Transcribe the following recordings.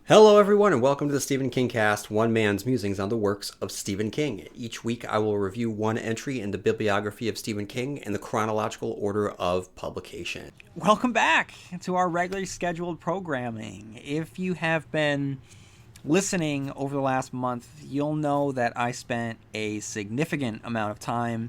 Hello, everyone, and welcome to the Stephen King Cast, one man's musings on the works of Stephen King. Each week, I will review one entry in the bibliography of Stephen King in the chronological order of publication. Welcome back to our regularly scheduled programming. If you have been listening over the last month, you'll know that I spent a significant amount of time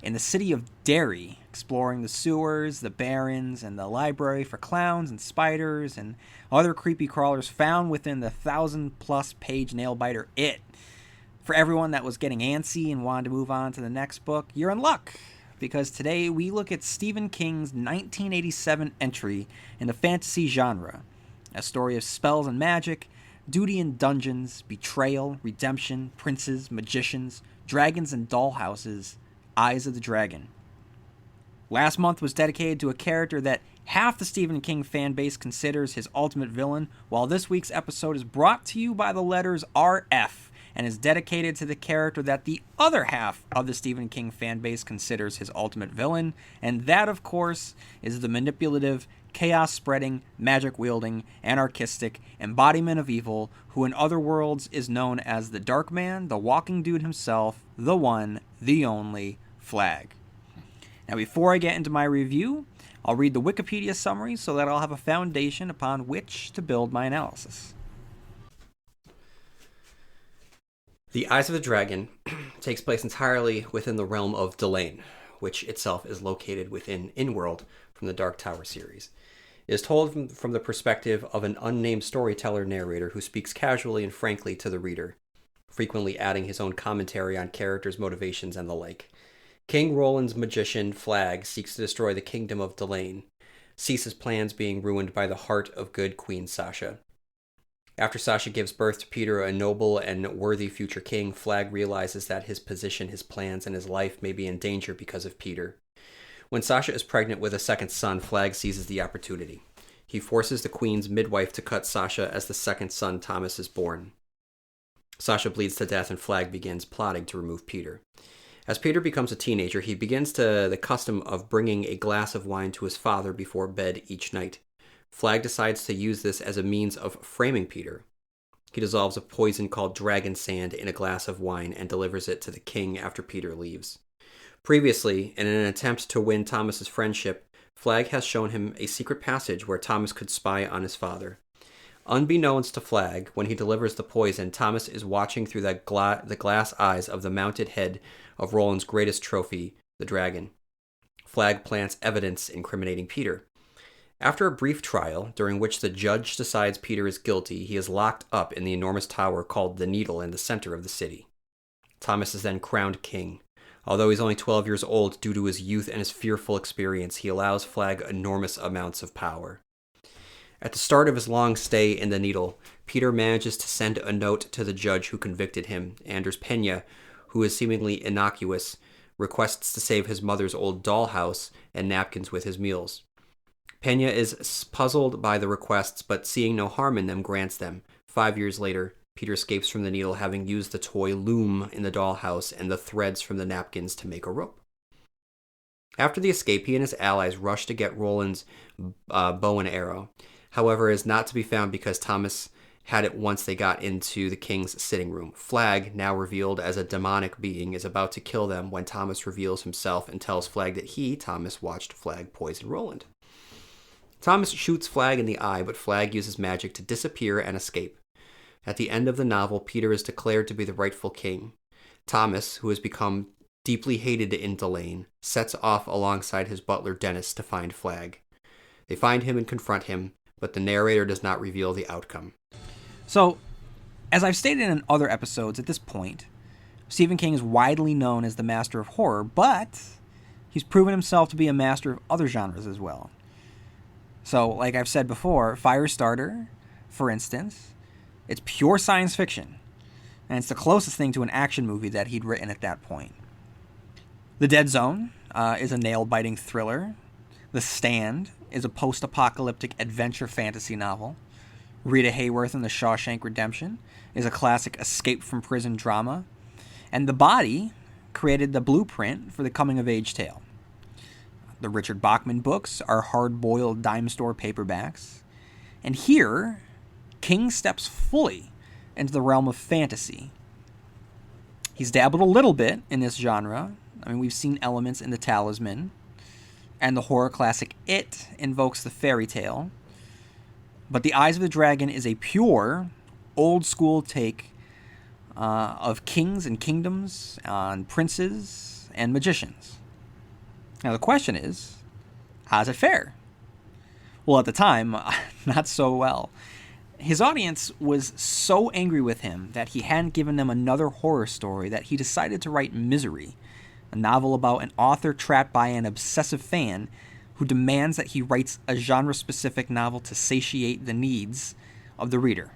in the city of Derry, exploring the sewers, the barrens, and the library for clowns and spiders and other creepy crawlers found within the 1,000-plus page nail-biter It. For everyone that was getting antsy and wanted to move on to the next book, you're in luck, because today we look at Stephen King's 1987 entry in the fantasy genre, a story of spells and magic, duty and dungeons, betrayal, redemption, princes, magicians, dragons and dollhouses, Eyes of the Dragon. Last month was dedicated to a character that half the Stephen King fan base considers his ultimate villain, while this week's episode is brought to you by the letters RF and is dedicated to the character that the other half of the Stephen King fan base considers his ultimate villain, and that, of course, is the manipulative, chaos-spreading, magic-wielding, anarchistic embodiment of evil, who in other worlds is known as the Dark Man, the Walking Dude himself, the one, the only, Flagg. Now, before I get into my review, I'll read the Wikipedia summary so that I'll have a foundation upon which to build my analysis. The Eyes of the Dragon takes place entirely within the realm of Delain, which itself is located within Inworld from the Dark Tower series. It is told from the perspective of an unnamed storyteller narrator who speaks casually and frankly to the reader, frequently adding his own commentary on characters' motivations and the like. King Roland's magician, Flagg, seeks to destroy the kingdom of Delain, sees his plans being ruined by the heart of good Queen Sasha. After Sasha gives birth to Peter, a noble and worthy future king, Flagg realizes that his position, his plans, and his life may be in danger because of Peter. When Sasha is pregnant with a second son, Flagg seizes the opportunity. He forces the queen's midwife to cut Sasha as the second son, Thomas, is born. Sasha bleeds to death and Flagg begins plotting to remove Peter. As Peter becomes a teenager, he begins the custom of bringing a glass of wine to his father before bed each night. Flagg decides to use this as a means of framing Peter. He dissolves a poison called dragon sand in a glass of wine and delivers it to the king after Peter leaves. Previously, in an attempt to win Thomas's friendship, Flagg has shown him a secret passage where Thomas could spy on his father. Unbeknownst to Flagg, when he delivers the poison, Thomas is watching through the glass eyes of the mounted head of Roland's greatest trophy, the dragon. Flagg plants evidence incriminating Peter. After a brief trial, during which the judge decides Peter is guilty, he is locked up in the enormous tower called the Needle in the center of the city. Thomas is then crowned king. Although he's only 12 years old, due to his youth and his fearful experience, he allows Flagg enormous amounts of power. At the start of his long stay in the Needle, Peter manages to send a note to the judge who convicted him. Anders Pena, who is seemingly innocuous, requests to save his mother's old dollhouse and napkins with his meals. Pena is puzzled by the requests, but seeing no harm in them, grants them. 5 years later, Peter escapes from the Needle, having used the toy loom in the dollhouse and the threads from the napkins to make a rope. After the escape, he and his allies rush to get Roland's bow and arrow. However, it is not to be found because Thomas had it once they got into the king's sitting room. Flagg, now revealed as a demonic being, is about to kill them when Thomas reveals himself and tells Flagg that he, Thomas, watched Flagg poison Roland. Thomas shoots Flagg in the eye, but Flagg uses magic to disappear and escape. At the end of the novel, Peter is declared to be the rightful king. Thomas, who has become deeply hated in Delain, sets off alongside his butler Dennis to find Flagg. They find him and confront him, but the narrator does not reveal the outcome. So, as I've stated in other episodes at this point, Stephen King is widely known as the master of horror, but he's proven himself to be a master of other genres as well. So, like I've said before, Firestarter, for instance, it's pure science fiction, and it's the closest thing to an action movie that he'd written at that point. The Dead Zone is a nail-biting thriller. The Stand is a post-apocalyptic adventure fantasy novel. Rita Hayworth in The Shawshank Redemption is a classic escape-from-prison drama. And The Body created the blueprint for the coming-of-age tale. The Richard Bachman books are hard-boiled dime store paperbacks. And here, King steps fully into the realm of fantasy. He's dabbled a little bit in this genre. I mean, we've seen elements in The Talisman, and the horror classic It invokes the fairy tale. But The Eyes of the Dragon is a pure, old-school take of kings and kingdoms, on princes and magicians. Now, the question is, how's it fare? Well, at the time, not so well. His audience was so angry with him that he hadn't given them another horror story that he decided to write Misery, a novel about an author trapped by an obsessive fan who demands that he writes a genre-specific novel to satiate the needs of the reader.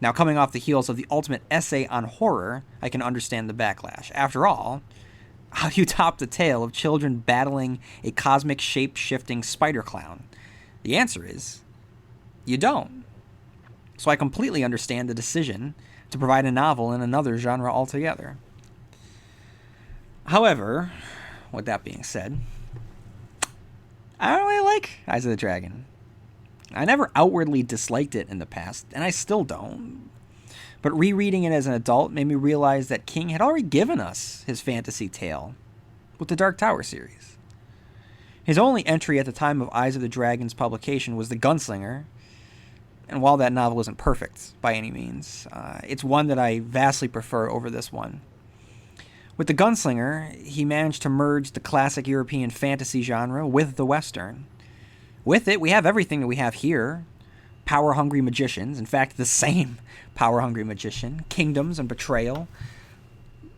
Now, coming off the heels of the ultimate essay on horror, I can understand the backlash. After all, how do you top the tale of children battling a cosmic shape-shifting spider clown? The answer is, you don't. So I completely understand the decision to provide a novel in another genre altogether. However, with that being said, I don't really like Eyes of the Dragon. I never outwardly disliked it in the past, and I still don't. But rereading it as an adult made me realize that King had already given us his fantasy tale with the Dark Tower series. His only entry at the time of Eyes of the Dragon's publication was The Gunslinger, and while that novel isn't perfect by any means, it's one that I vastly prefer over this one. With The Gunslinger, he managed to merge the classic European fantasy genre with the Western. With it, we have everything that we have here. Power-hungry magicians, in fact, the same power-hungry magician, kingdoms and betrayal.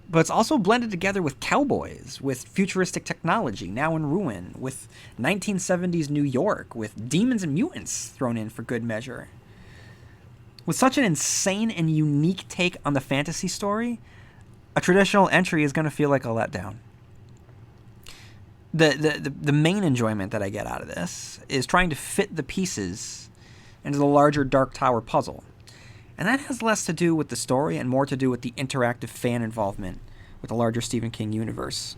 But it's also blended together with cowboys, with futuristic technology now in ruin, with 1970s New York, with demons and mutants thrown in for good measure. With such an insane and unique take on the fantasy story, a traditional entry is going to feel like a letdown. The main enjoyment that I get out of this is trying to fit the pieces into the larger Dark Tower puzzle. And that has less to do with the story and more to do with the interactive fan involvement with the larger Stephen King universe.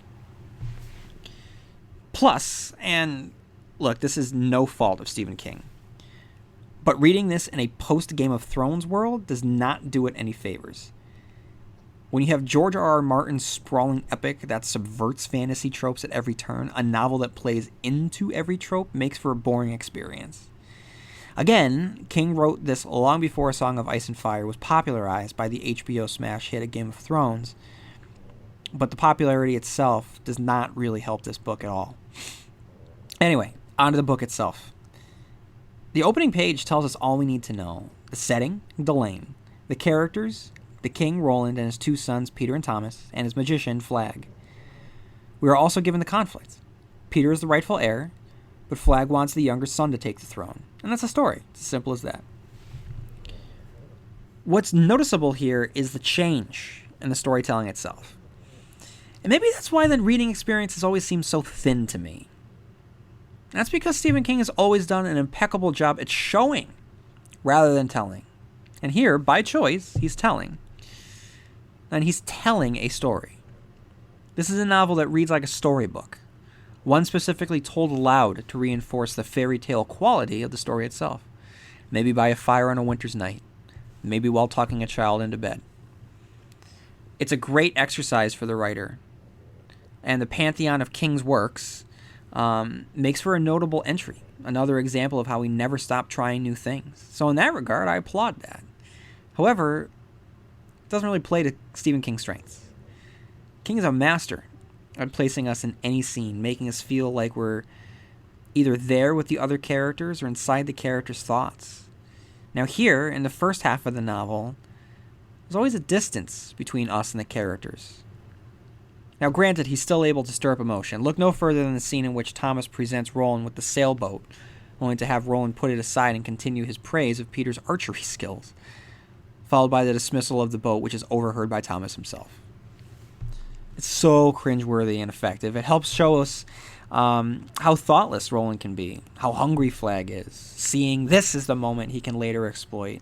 Plus, and look, this is no fault of Stephen King, but reading this in a post-Game of Thrones world does not do it any favors. When you have George R.R. Martin's sprawling epic that subverts fantasy tropes at every turn, a novel that plays into every trope makes for a boring experience. Again, King wrote this long before A Song of Ice and Fire was popularized by the HBO smash hit A Game of Thrones, but the popularity itself does not really help this book at all. Anyway, on to the book itself. The opening page tells us all we need to know. The setting, Delane. The characters, the king, Roland, and his two sons, Peter and Thomas, and his magician, Flagg. We are also given the conflict. Peter is the rightful heir, but Flagg wants the younger son to take the throne. And that's the story. It's as simple as that. What's noticeable here is the change in the storytelling itself. And maybe that's why the reading experience has always seemed so thin to me. That's because Stephen King has always done an impeccable job at showing rather than telling. And here, by choice, he's telling. And he's telling a story. This is a novel that reads like a storybook, one specifically told aloud to reinforce the fairy tale quality of the story itself. Maybe by a fire on a winter's night. Maybe while tucking a child into bed. It's a great exercise for the writer. And the pantheon of King's works makes for a notable entry. Another example of how he never stopped trying new things. So in that regard, I applaud that. However, it doesn't really play to Stephen King's strengths. King is a master at placing us in any scene, making us feel like we're either there with the other characters or inside the characters' thoughts. Now here, in the first half of the novel, there's always a distance between us and the characters. Now granted, he's still able to stir up emotion. Look no further than the scene in which Thomas presents Roland with the sailboat, only to have Roland put it aside and continue his praise of Peter's archery skills, followed by the dismissal of the boat, which is overheard by Thomas himself. It's so cringeworthy and effective. It helps show us how thoughtless Roland can be, how hungry Flagg is, seeing this is the moment he can later exploit,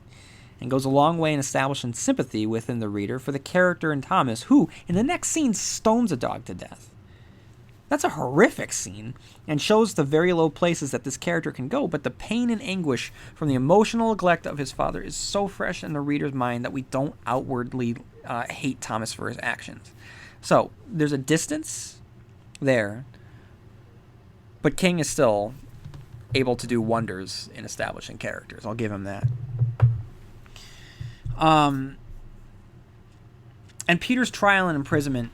and goes a long way in establishing sympathy within the reader for the character in Thomas, who, in the next scene, stones a dog to death. That's a horrific scene and shows the very low places that this character can go, but the pain and anguish from the emotional neglect of his father is so fresh in the reader's mind that we don't outwardly hate Thomas for his actions. So there's a distance there, but King is still able to do wonders in establishing characters. I'll give him that. And Peter's trial and imprisonment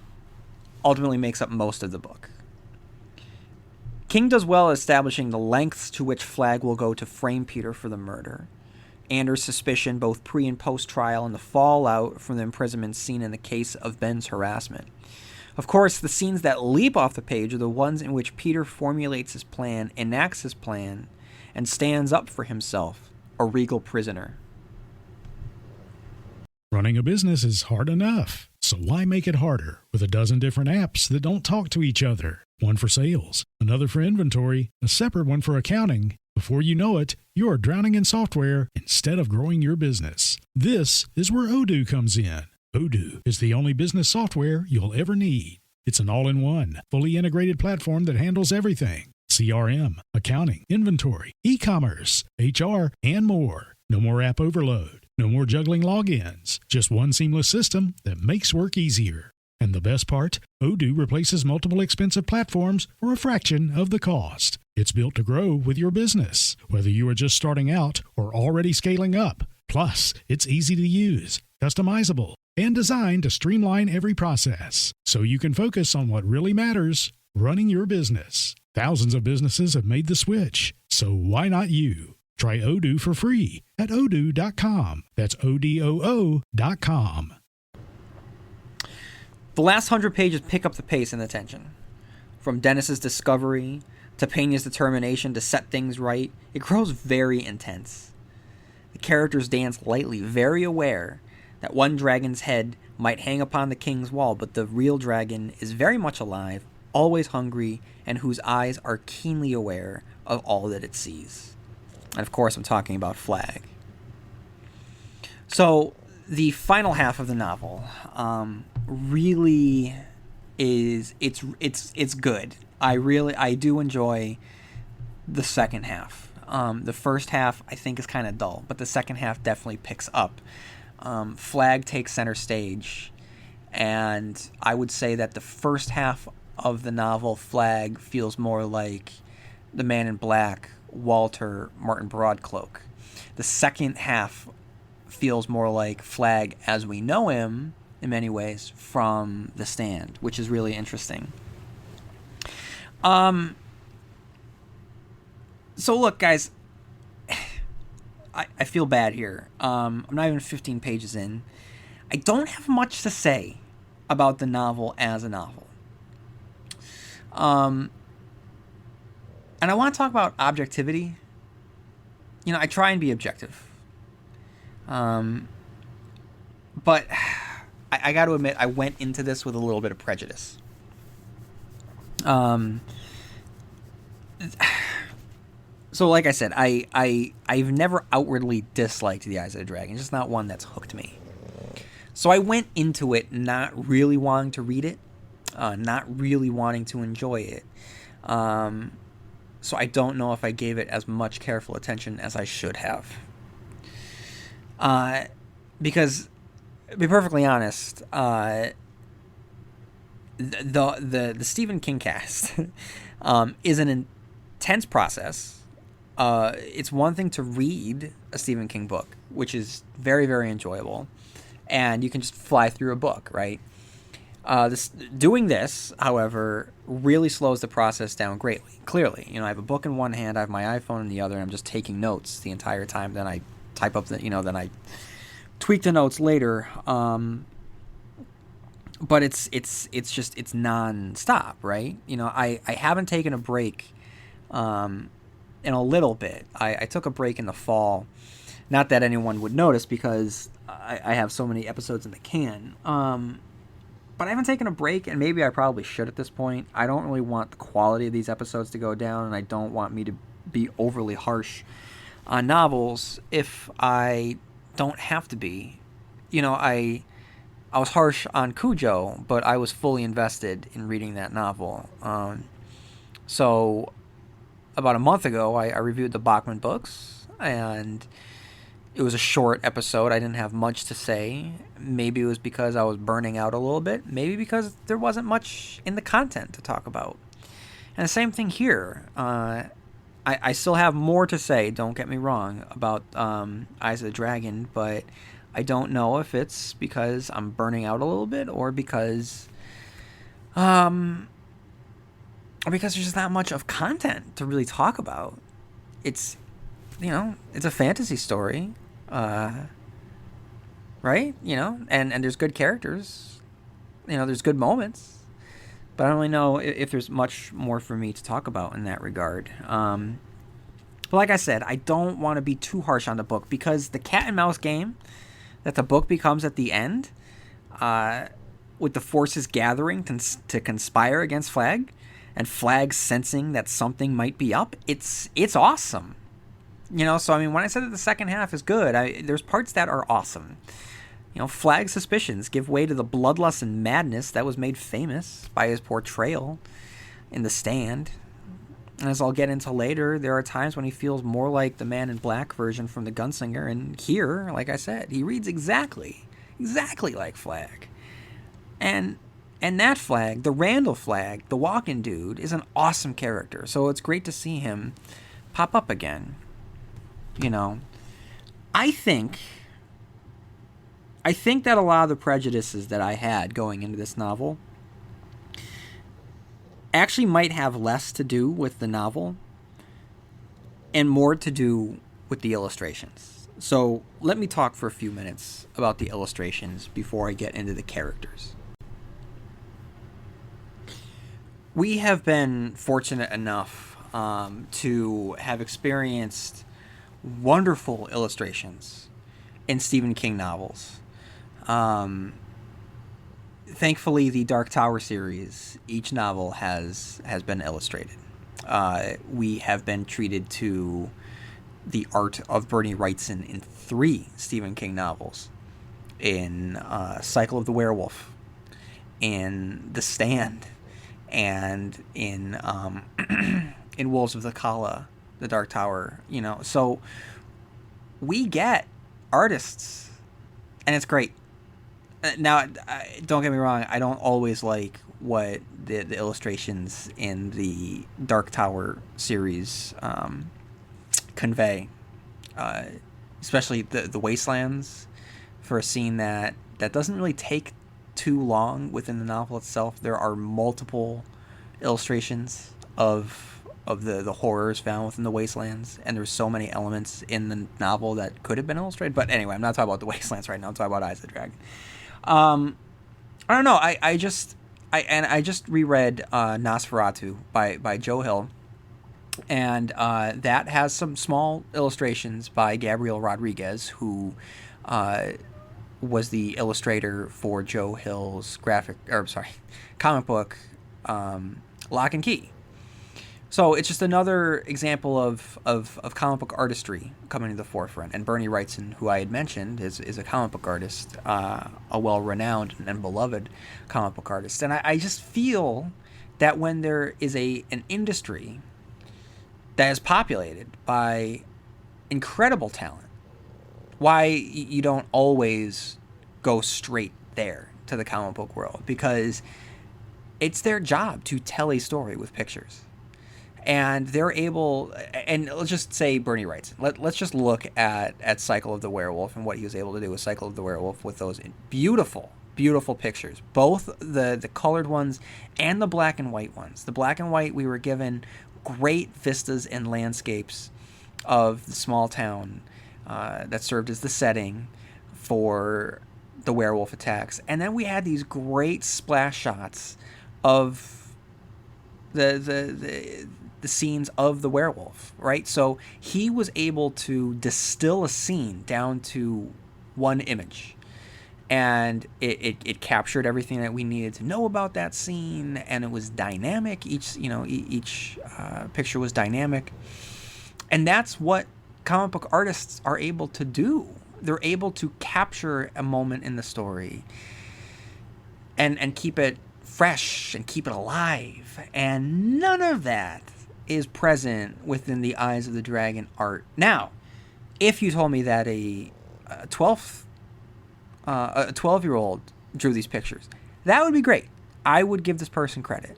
ultimately makes up most of the book. King does well at establishing the lengths to which Flagg will go to frame Peter for the murder, Anders' suspicion both pre- and post-trial, and the fallout from the imprisonment seen in the case of Ben's harassment. Of course, the scenes that leap off the page are the ones in which Peter formulates his plan, enacts his plan, and stands up for himself, a regal prisoner. Running a business is hard enough, so why make it harder with a dozen different apps that don't talk to each other? One for sales, another for inventory, a separate one for accounting. Before you know it, you are drowning in software instead of growing your business. This is where Odoo comes in. Odoo is the only business software you'll ever need. It's an all-in-one, fully integrated platform that handles everything. CRM, accounting, inventory, e-commerce, HR, and more. No more app overload. No more juggling logins. Just one seamless system that makes work easier. And the best part, Odoo replaces multiple expensive platforms for a fraction of the cost. It's built to grow with your business, whether you are just starting out or already scaling up. Plus, it's easy to use, customizable, and designed to streamline every process, so you can focus on what really matters, running your business. Thousands of businesses have made the switch, so why not you? Try Odoo for free at odoo.com. That's ODOO.com. The last 100 pages pick up the pace and the tension. From Dennis's discovery to Peña's determination to set things right, it grows very intense. The characters dance lightly, very aware that one dragon's head might hang upon the king's wall, but the real dragon is very much alive, always hungry, and whose eyes are keenly aware of all that it sees. And of course, I'm talking about Flagg. So, the final half of the novel really is it's good. I do enjoy the second half. The first half I think is kind of dull, but the second half definitely picks up. Flagg takes center stage, and I would say that the first half of the novel, Flagg, feels more like the Man in Black, Walter, Martin Broadcloak. The second half feels more like Flagg as we know him, in many ways, from The Stand, which is really interesting. So look, guys, I feel bad here. I'm not even 15 pages in. I don't have much to say about the novel as a novel. And I want to talk about objectivity. You know, I try and be objective. But I got to admit, I went into this with a little bit of prejudice. So like I said, I've never outwardly disliked The Eyes of the Dragon. It's just not one that's hooked me. So I went into it not really wanting to read it, not really wanting to enjoy it. So I don't know if I gave it as much careful attention as I should have. Because, to be perfectly honest, the Stephen King cast is an intense process. It's one thing to read a Stephen King book, which is very, very enjoyable, and you can just fly through a book, right? Doing this, however, really slows the process down greatly. Clearly, you know, I have a book in one hand, I have my iPhone in the other, and I'm just taking notes the entire time. Then I type up then I tweak the notes later. But it's non-stop, right? You know, I haven't taken a break in a little bit. I took a break in the fall. Not that anyone would notice because I have so many episodes in the can. But I haven't taken a break, and maybe I probably should at this point. I don't really want the quality of these episodes to go down, and I don't want me to be overly harsh on novels if I don't have to be. You know, I was harsh on Cujo, but I was fully invested in reading that novel. So about a month ago, I reviewed the Bachman books, and it was a short episode. I didn't have much to say. Maybe it was because I was burning out a little bit. Maybe because there wasn't much in the content to talk about. And the same thing here. I still have more to say, don't get me wrong, about Eyes of the Dragon, but I don't know if it's because I'm burning out a little bit or because there's just not much of content to really talk about. It's, it's a fantasy story, right? And there's good characters, there's good moments, but I don't really know if there's much more for me to talk about in that regard. But like I said, I don't want to be too harsh on the book, because the cat and mouse game that the book becomes at the end, with the forces gathering to conspire against Flagg, and Flagg sensing that something might be up, it's awesome. So I mean, when I said that the second half is good, there's parts that are awesome. Flagg's suspicions give way to the bloodlust and madness that was made famous by his portrayal in The Stand. And as I'll get into later, there are times when he feels more like the Man in Black version from The Gunslinger, and here, like I said, he reads exactly like Flagg. And that Flagg, the Randall Flagg, the walking dude, is an awesome character. So it's great to see him pop up again. I think that a lot of the prejudices that I had going into this novel actually might have less to do with the novel and more to do with the illustrations. So let me talk for a few minutes about the illustrations before I get into the characters. We have been fortunate enough to have experienced wonderful illustrations in Stephen King novels. Thankfully, the Dark Tower series, each novel has been illustrated. We have been treated to the art of Bernie Wrightson in 3 Stephen King novels, in Cycle of the Werewolf, in The Stand, and in in Wolves of the Kala, the Dark Tower. So we get artists, and it's great. Now, don't get me wrong, I don't always like what the illustrations in the Dark Tower series convey, especially the wastelands, for a scene that doesn't really take too long within the novel itself. There are multiple illustrations of the horrors found within the wastelands, and there's so many elements in the novel that could have been illustrated. But anyway, I'm not talking about the wastelands right now. I'm talking about Eyes of the Dragon. I don't know. I just reread Nosferatu by Joe Hill, and that has some small illustrations by Gabriel Rodriguez, who was the illustrator for Joe Hill's comic book Lock and Key. So it's just another example of comic book artistry coming to the forefront. And Bernie Wrightson, who I had mentioned, is a comic book artist, a well-renowned and beloved comic book artist. And I just feel that when there is an industry that is populated by incredible talent, why you don't always go straight there to the comic book world, because it's their job to tell a story with pictures. And they're able, and let's just say Bernie Wrightson. Let's just look at Cycle of the Werewolf and what he was able to do with Cycle of the Werewolf with those beautiful, beautiful pictures. Both the colored ones and the black and white ones. The black and white, we were given great vistas and landscapes of the small town that served as the setting for the werewolf attacks. And then we had these great splash shots of the scenes of the werewolf, right? So he was able to distill a scene down to one image, and it captured everything that we needed to know about that scene, and it was dynamic. Each picture was dynamic, and that's what comic book artists are able to do. They're able to capture a moment in the story and keep it fresh and keep it alive. And none of that is present within the Eyes of the Dragon art. Now, if you told me that a 12-year-old drew these pictures, that would be great. I would give this person credit.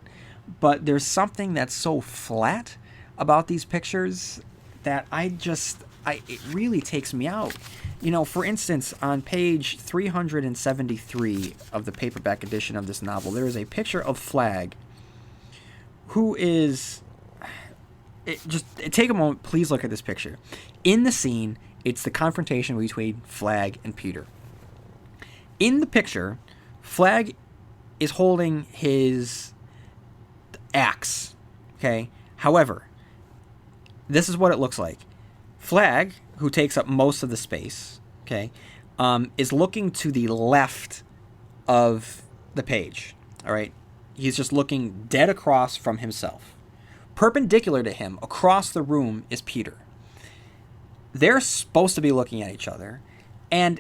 But there's something that's so flat about these pictures that it really takes me out. You know, for instance, on page 373 of the paperback edition of this novel, there is a picture of Flagg, who is... take a moment, please look at this picture. In the scene, it's the confrontation between Flagg and Peter. In the picture, Flagg is holding his axe, okay? However, this is what it looks like. Flagg, who takes up most of the space, okay, is looking to the left of the page, all right? He's just looking dead across from himself. Perpendicular to him, across the room, is Peter. They're supposed to be looking at each other, and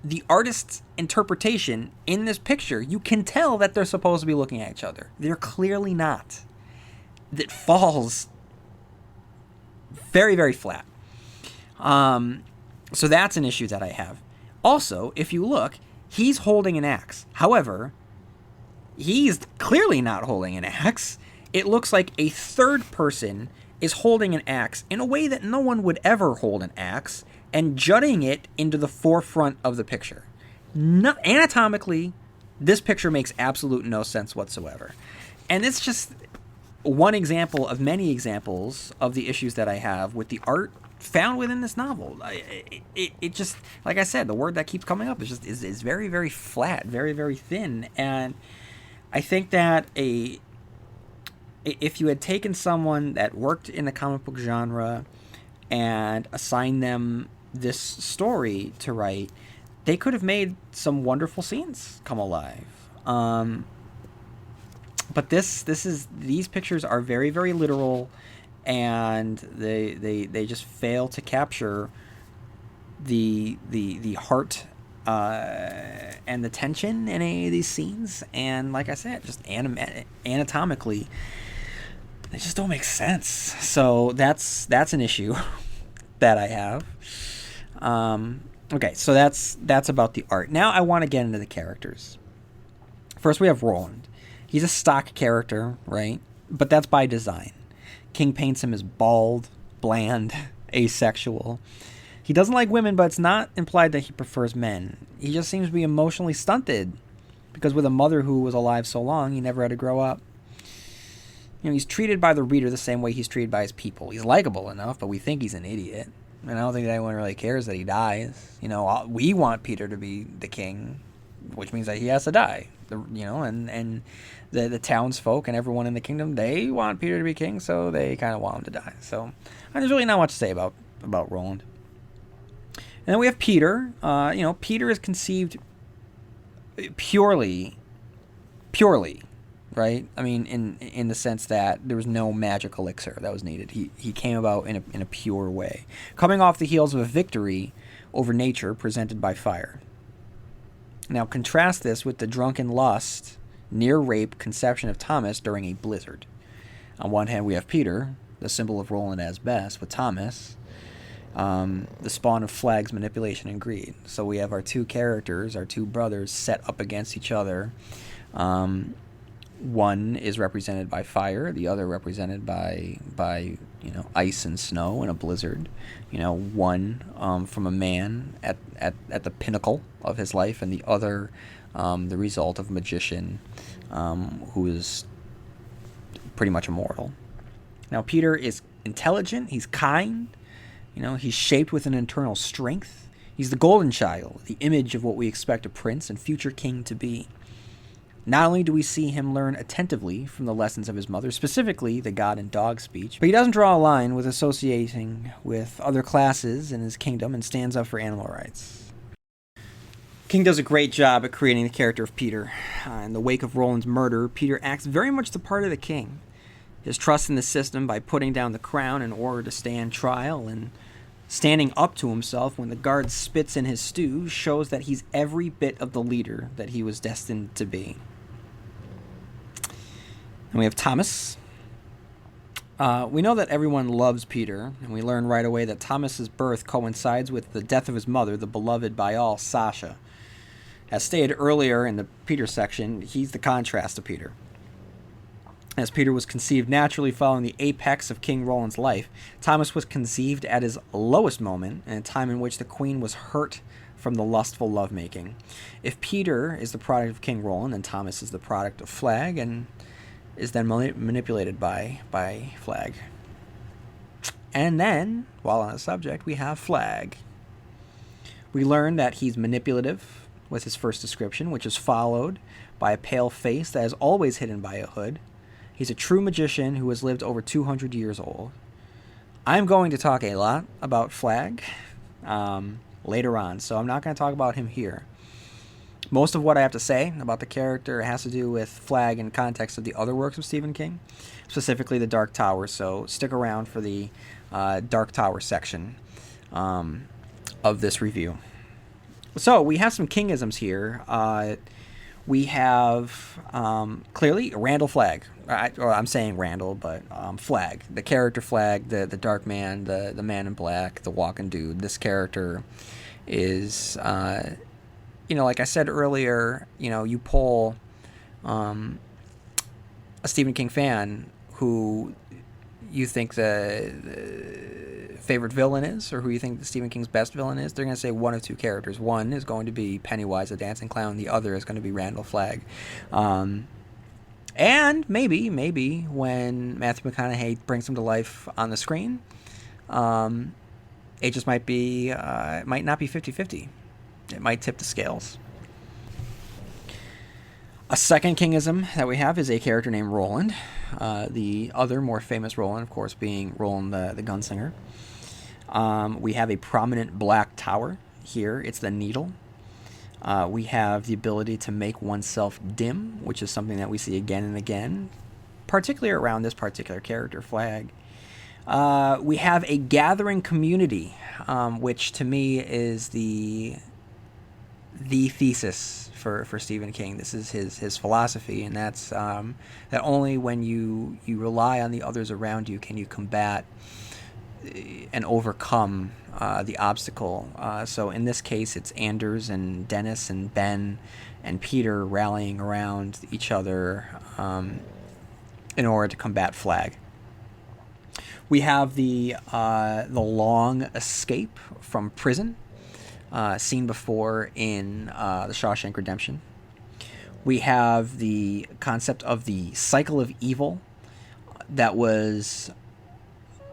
the artist's interpretation in this picture, you can tell that they're supposed to be looking at each other. They're clearly not. That falls very, very flat. So that's an issue that I have. Also, if you look, he's holding an axe. However, he's clearly not holding an axe. It looks like a third person is holding an axe in a way that no one would ever hold an axe and jutting it into the forefront of the picture. Anatomically, this picture makes absolute no sense whatsoever. And it's just one example of many examples of the issues that I have with the art found within this novel. It just, like I said, the word that keeps coming up is very, very flat, very, very thin. And I think that if you had taken someone that worked in the comic book genre and assigned them this story to write, they could have made some wonderful scenes come alive. But these pictures are very, very literal, and they just fail to capture the heart and the tension in any of these scenes. And like I said, just anatomically, they just don't make sense. So that's an issue that I have. Okay, so that's about the art. Now I want to get into the characters. First, we have Roland. He's a stock character, right? But that's by design. King paints him as bald, bland, asexual. He doesn't like women, but it's not implied that he prefers men. He just seems to be emotionally stunted, because with a mother who was alive so long, he never had to grow up. You know, he's treated by the reader the same way he's treated by his people. He's likable enough, but we think he's an idiot. And I don't think anyone really cares that he dies. You know, we want Peter to be the king, which means that he has to die. And the townsfolk and everyone in the kingdom, they want Peter to be king, so they kind of want him to die. So there's really not much to say about Roland. And then we have Peter. Peter is conceived purely, right? I mean, in the sense that there was no magic elixir that was needed. He came about in a pure way, coming off the heels of a victory over nature presented by fire. Now contrast this with the drunken lust, near-rape conception of Thomas during a blizzard. On one hand, we have Peter, the symbol of Roland as best, with Thomas, the spawn of Flagg's manipulation and greed. So we have our two characters, our two brothers, set up against each other. One is represented by fire, the other represented by ice and snow in a blizzard. One from a man at the pinnacle of his life, and the other the result of a magician who is pretty much immortal. Now, Peter is intelligent, he's kind, he's shaped with an internal strength. He's the golden child, the image of what we expect a prince and future king to be. Not only do we see him learn attentively from the lessons of his mother, specifically the God and dog speech, but he doesn't draw a line with associating with other classes in his kingdom and stands up for animal rights. King does a great job at creating the character of Peter. In the wake of Roland's murder, Peter acts very much the part of the king. His trust in the system by putting down the crown in order to stand trial and standing up to himself when the guard spits in his stew shows that he's every bit of the leader that he was destined to be. And we have Thomas. We know that everyone loves Peter, and we learn right away that Thomas's birth coincides with the death of his mother, the beloved by all, Sasha. As stated earlier in the Peter section, he's the contrast to Peter. As Peter was conceived naturally following the apex of King Roland's life, Thomas was conceived at his lowest moment, in a time in which the queen was hurt from the lustful lovemaking. If Peter is the product of King Roland, then Thomas is the product of Flagg, and is then manipulated by Flagg. And then, while on the subject, we have Flagg. We learn that he's manipulative with his first description, which is followed by a pale face that is always hidden by a hood. He's a true magician who has lived over 200 years old. I'm going to talk a lot about Flagg later on, so I'm not going to talk about him here. Most of what I have to say about the character has to do with Flagg in context of the other works of Stephen King, specifically The Dark Tower, so stick around for the Dark Tower section of this review. So we have some Kingisms here. We have clearly Randall Flagg. I'm saying Randall, but Flagg, the character Flagg, the dark man, the man in black, the walking dude. This character is, like I said earlier, you pull a Stephen King fan who you think the favorite villain is, or who you think Stephen King's best villain is, they're going to say one of two characters. One is going to be Pennywise, the dancing clown. The other is going to be Randall Flagg. And maybe when Matthew McConaughey brings him to life on the screen, it just might be, it might not be 50-50. It might tip the scales. A second Kingism that we have is a character named Roland. The other more famous Roland, of course, being Roland the gunslinger. We have a prominent black tower here. It's the Needle. We have the ability to make oneself dim, which is something that we see again and again, particularly around this particular character, Flagg. We have a gathering community, which to me is the thesis for Stephen King. This is his philosophy, and that's that only when you rely on the others around you can you combat and overcome the obstacle. So in this case, it's Anders and Dennis and Ben and Peter rallying around each other in order to combat Flagg. We have the long escape from prison, seen before in The Shawshank Redemption. We have the concept of the cycle of evil that was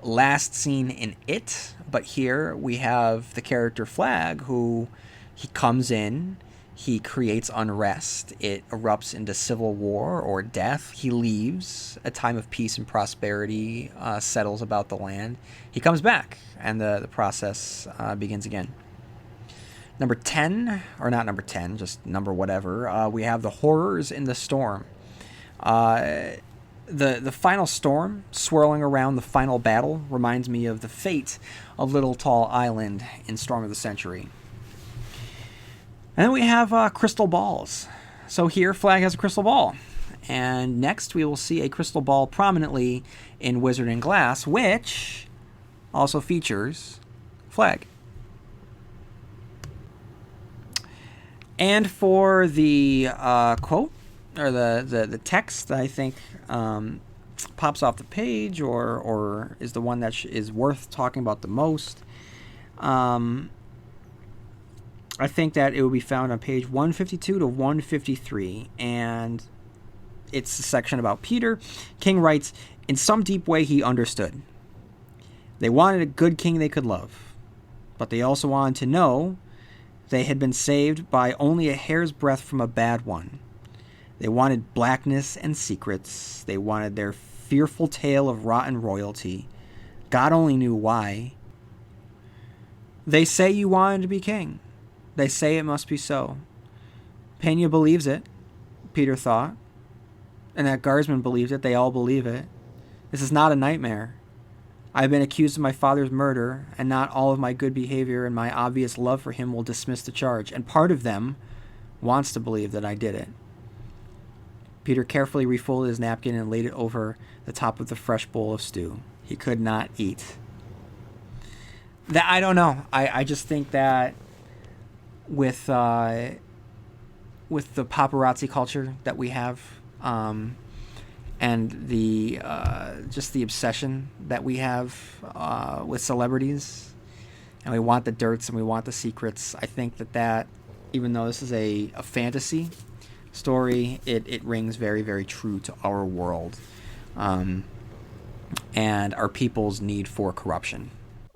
last seen in It, but here we have the character Flagg, who he comes in, he creates unrest, it erupts into civil war or death, he leaves, a time of peace and prosperity settles about the land, he comes back, and the process begins again. Number 10, or not number 10, just number whatever, we have the horrors in the storm. The final storm swirling around the final battle reminds me of the fate of Little Tall Island in Storm of the Century. And then we have crystal balls. So here, Flagg has a crystal ball. And next we will see a crystal ball prominently in Wizard and Glass, which also features Flagg. And for the quote, or the text that I think pops off the page, or is the one that is worth talking about the most, I think that it will be found on page 152 to 153, and it's a section about Peter. King writes, "In some deep way he understood. They wanted a good king they could love, but they also wanted to know they had been saved by only a hair's breadth from a bad one. They wanted blackness and secrets. They wanted their fearful tale of rotten royalty. God only knew why. They say you wanted to be king. They say it must be so. Pena believes it," Peter thought. "And that guardsman believes it. They all believe it. This is not a nightmare. I have been accused of my father's murder, and not all of my good behavior and my obvious love for him will dismiss the charge. And part of them wants to believe that I did it." Peter carefully refolded his napkin and laid it over the top of the fresh bowl of stew. He could not eat. That I don't know. I just think that with the paparazzi culture that we have, and the just the obsession that we have with celebrities, and we want the dirts and we want the secrets. I think that even though this is a fantasy story, it rings very, very true to our world, and our people's need for corruption.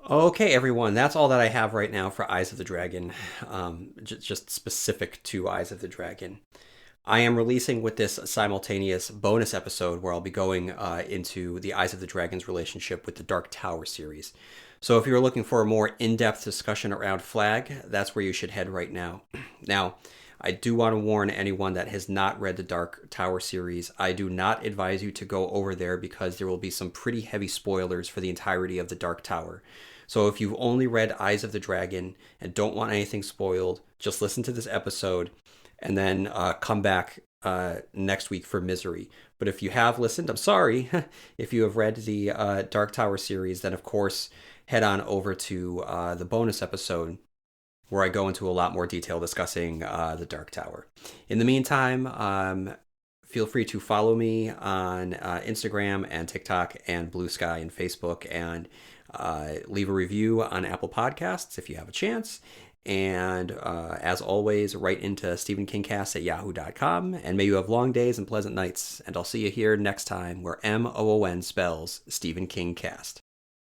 Okay, everyone, that's all that I have right now for Eyes of the Dragon, just specific to Eyes of the Dragon. I am releasing with this simultaneous bonus episode where I'll be going into the Eyes of the Dragon's relationship with the Dark Tower series. So if you're looking for a more in-depth discussion around Flagg, that's where you should head right now. Now, I do want to warn anyone that has not read the Dark Tower series. I do not advise you to go over there because there will be some pretty heavy spoilers for the entirety of the Dark Tower. So if you've only read Eyes of the Dragon and don't want anything spoiled, just listen to this episode and then come back next week for Misery. But if you have listened, I'm sorry. If you have read the Dark Tower series, then of course head on over to the bonus episode where I go into a lot more detail discussing the Dark Tower. In the meantime, feel free to follow me on Instagram and TikTok and Blue Sky and Facebook, and leave a review on Apple Podcasts if you have a chance. And as always, write into stephenkingcast@yahoo.com. And may you have long days and pleasant nights. And I'll see you here next time where MOON spells Stephen King Cast.